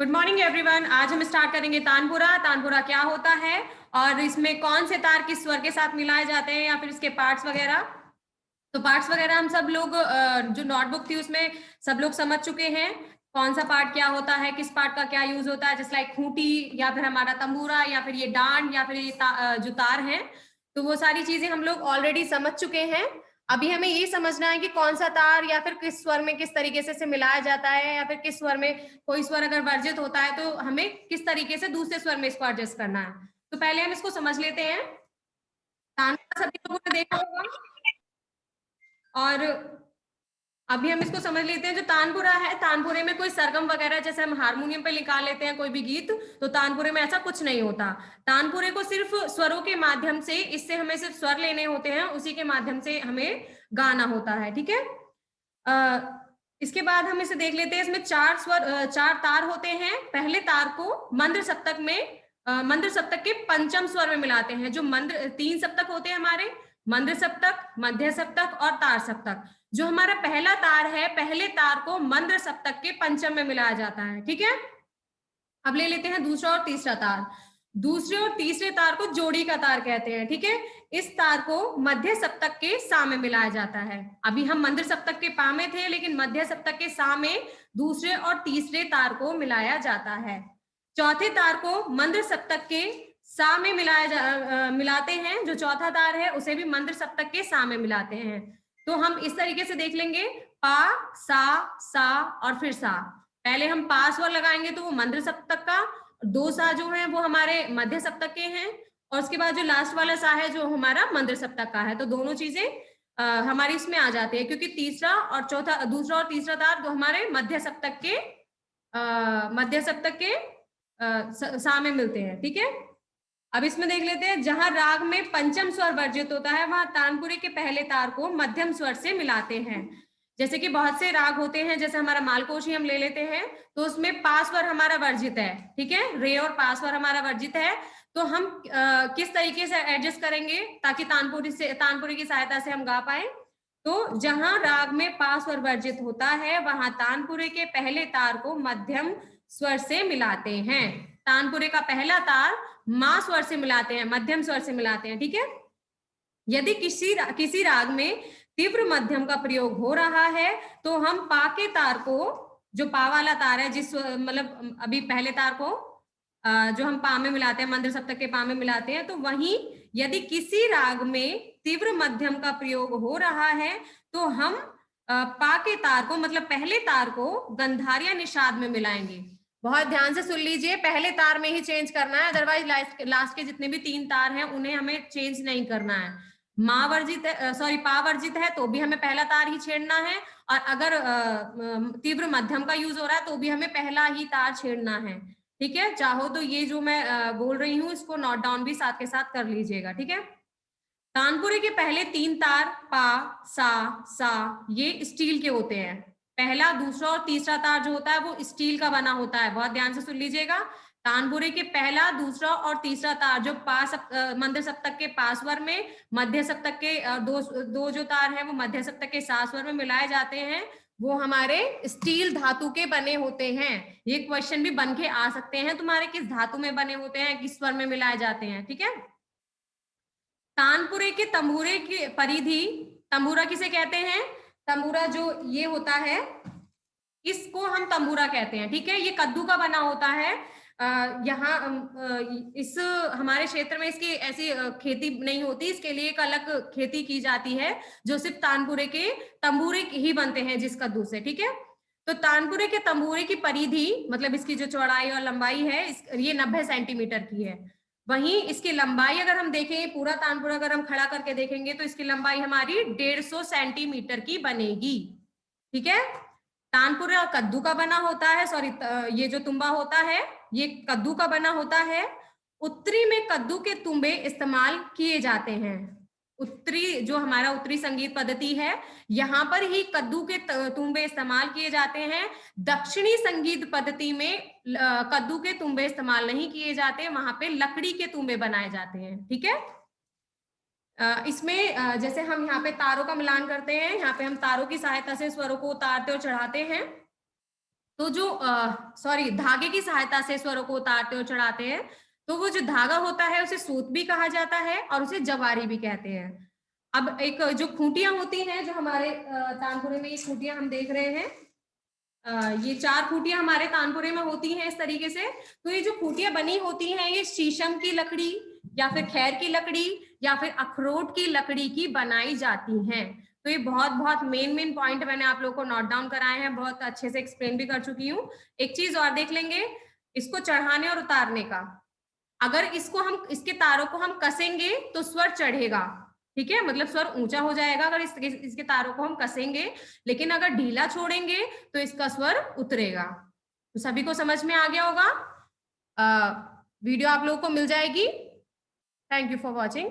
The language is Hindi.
Good morning everyone. आज हम स्टार्ट करेंगे तानपुरा। तानपुरा क्या होता है और इसमें कौन से तार किस स्वर के साथ मिलाए जाते हैं या फिर इसके पार्ट्स वगैरह। तो पार्ट्स वगैरह हम सब लोग जो नोटबुक थी उसमें सब लोग समझ चुके हैं कौन सा पार्ट क्या होता है, किस पार्ट का क्या यूज होता है। जैसे लाइक खूंटी या फिर हमारा तंबूरा या फिर ये डांड या फिर ये जो तार है, तो वो सारी चीजें हम लोग ऑलरेडी समझ चुके हैं। अभी हमें ये समझना है कि कौन सा तार या फिर किस स्वर में किस तरीके से इसे मिलाया जाता है, या फिर किस स्वर में कोई स्वर अगर वर्जित होता है तो हमें किस तरीके से दूसरे स्वर में इसको एडजस्ट करना है। तो पहले हम इसको समझ लेते हैं। तानपुरा सभी लोगों ने देखा होगा और अभी हम इसको समझ लेते हैं। जो तानपुरा है, तानपुरे में कोई सरगम वगैरह जैसे हम हारमोनियम पे निकाल लेते हैं कोई भी गीत, तो तानपुरे में ऐसा कुछ नहीं होता। तानपुरे को सिर्फ स्वरों के माध्यम से, इससे हमें सिर्फ स्वर लेने होते हैं, उसी के माध्यम से हमें गाना होता है। ठीक है। इसके बाद हम इसे देख लेते हैं। इसमें चार तार होते हैं। पहले तार को मंद्र सप्तक में मंद्र सप्तक के पंचम स्वर में मिलाते हैं। जो मंद्र 3 सप्तक होते हैं हमारे, मंद्र सप्तक, मध्य सप्तक और तार सप्तक। जो हमारा पहला तार है, पहले तार को मंद्र सप्तक के पंचम में मिलाया जाता है। ठीक है। अब ले लेते हैं दूसरा और तीसरा तार। दूसरे और तीसरे तार को जोड़ी का तार कहते हैं। ठीक है। इस तार को मध्य सप्तक के सा में मिलाया जाता है। अभी हम मंद्र सप्तक के पा में थे, लेकिन मध्य सप्तक के सा में दूसरे और तीसरे तार को मिलाया जाता है। चौथे तार को मंद्र सप्तक के सा में मिलाते हैं। जो चौथा तार है उसे भी मंद्र सप्तक के सा में मिलाते हैं। तो हम इस तरीके से देख लेंगे, पा, सा और फिर सा। पहले हम पा स्वर लगाएंगे तो वो मंद्र सप्तक का, दो सा जो है वो हमारे मध्य सप्तक के हैं, और उसके बाद जो लास्ट वाला सा है जो हमारा मंद्र सप्तक का है। तो दोनों चीजें हमारी इसमें आ जाती है, क्योंकि दूसरा और तीसरा तार जो हमारे मध्य सप्तक के सा में मिलते हैं। ठीक है। अब इसमें देख लेते हैं, जहां राग में पंचम स्वर वर्जित होता है वहां तानपुरे के पहले तार को मध्यम स्वर से मिलाते हैं। जैसे कि बहुत से राग होते हैं, जैसे हमारा मालकोश ही हम ले लेते हैं, तो उसमें पा स्वर हमारा वर्जित है। ठीक है। रे और पा स्वर हमारा वर्जित है। तो हम किस तरीके से एडजस्ट करेंगे ताकि तानपुरी की सहायता से हम गा पाए। तो जहां राग में पा स्वर वर्जित होता है वहां तानपुरे के पहले तार को मध्यम स्वर से मिलाते हैं। तानपुरे का पहला तार मा स्वर से मिलाते हैं, मध्यम स्वर से मिलाते हैं। ठीक है। यदि किसी राग में तीव्र मध्यम का प्रयोग हो रहा है तो हम पा के तार को, जो पा वाला तार है, जिस मतलब अभी पहले तार को जो हम पा में मिलाते हैं, मंद्र सप्तक के पा में मिलाते हैं, तो वहीं यदि किसी राग में तीव्र मध्यम का प्रयोग हो रहा है तो हम पा के तार को, मतलब पहले तार को गंधार या निषाद में मिलाएंगे। बहुत ध्यान से सुन लीजिए, पहले तार में ही चेंज करना है, अदरवाइज लास्ट के जितने भी 3 तार हैं उन्हें हमें चेंज नहीं करना है। पा वर्जित है तो भी हमें पहला तार ही छेड़ना है, और अगर तीव्र मध्यम का यूज हो रहा है तो भी हमें पहला ही तार छेड़ना है। ठीक है। चाहो तो ये जो मैं बोल रही हूँ इसको नोट डाउन भी साथ के साथ कर लीजिएगा। ठीक है। तानपुरे के पहले 3 तार पा, सा ये स्टील के होते हैं। पहला, दूसरा और तीसरा तार जो होता है वो स्टील का बना होता है। बहुत ध्यान से सुन लीजिएगा। तानपुरे के पहला, दूसरा और तीसरा तार जो मंद्र सप्तक के पा स्वर में, मध्य सप्तक के दो जो तार है वो मध्य सप्तक के सा स्वर में मिलाए जाते हैं, वो हमारे स्टील धातु के बने होते हैं। ये क्वेश्चन भी बन के आ सकते हैं तुम्हारे, किस धातु में बने होते हैं, किस स्वर में मिलाए जाते हैं। ठीक है। तानपुरे के तंबूरे की परिधि, तंबूरा किसे कहते हैं? तंबूरा जो ये होता है इसको हम तंबूरा कहते हैं। ठीक है। ये कद्दू का बना होता है। यहाँ इस हमारे क्षेत्र में इसकी ऐसी खेती नहीं होती, इसके लिए एक अलग खेती की जाती है जो सिर्फ तानपुरे के तंबूरे ही बनते हैं जिस कद्दू से। ठीक है। तो तानपुरे के तंबूरे की परिधि, मतलब इसकी जो चौड़ाई और लंबाई है, ये 90 सेंटीमीटर की है। वहीं इसकी लंबाई अगर हम देखें, पूरा तानपुरा अगर हम खड़ा करके देखेंगे तो इसकी लंबाई हमारी 150 सेंटीमीटर की बनेगी। ठीक है। तानपुरा कद्दू का बना होता है, ये जो तुम्बा होता है ये कद्दू का बना होता है। उत्तरी में कद्दू के तुम्बे इस्तेमाल किए जाते हैं। उत्तरी, जो हमारा उत्तरी संगीत पद्धति है, यहाँ पर ही कद्दू के तुम्बे इस्तेमाल किए जाते हैं। दक्षिणी संगीत पद्धति में कद्दू के तुम्बे इस्तेमाल नहीं किए जाते, वहां पे लकड़ी के तुम्बे बनाए जाते हैं। ठीक है। इसमें जैसे हम यहाँ पे तारों का मिलान करते हैं, यहाँ पे हम तारों की सहायता से स्वरों को उतारते और चढ़ाते हैं। तो जो धागे की सहायता से स्वरों को उतारते और चढ़ाते हैं, तो वो जो धागा होता है उसे सूत भी कहा जाता है और उसे जवारी भी कहते हैं। अब एक जो खूंटियां होती हैं, जो हमारे तानपुरे में ये खूंटियां हम देख रहे हैं, ये 4 खूंटियां हमारे तानपुरे में होती हैं इस तरीके से। तो ये जो खूंटियां बनी होती हैं, ये शीशम की लकड़ी या फिर खैर की लकड़ी या फिर अखरोट की लकड़ी की बनाई जाती हैं। तो ये बहुत बहुत मेन पॉइंट मैंने आप लोगों को नोट डाउन कराए हैं, बहुत अच्छे से एक्सप्लेन भी कर चुकी हूँ। एक चीज और देख लेंगे, इसको चढ़ाने और उतारने का। अगर इसके तारों को हम कसेंगे तो स्वर चढ़ेगा, ठीक है, मतलब स्वर ऊंचा हो जाएगा अगर इसके तारों को हम कसेंगे, लेकिन अगर ढीला छोड़ेंगे तो इसका स्वर उतरेगा। तो सभी को समझ में आ गया होगा। वीडियो आप लोगों को मिल जाएगी। Thank you for watching.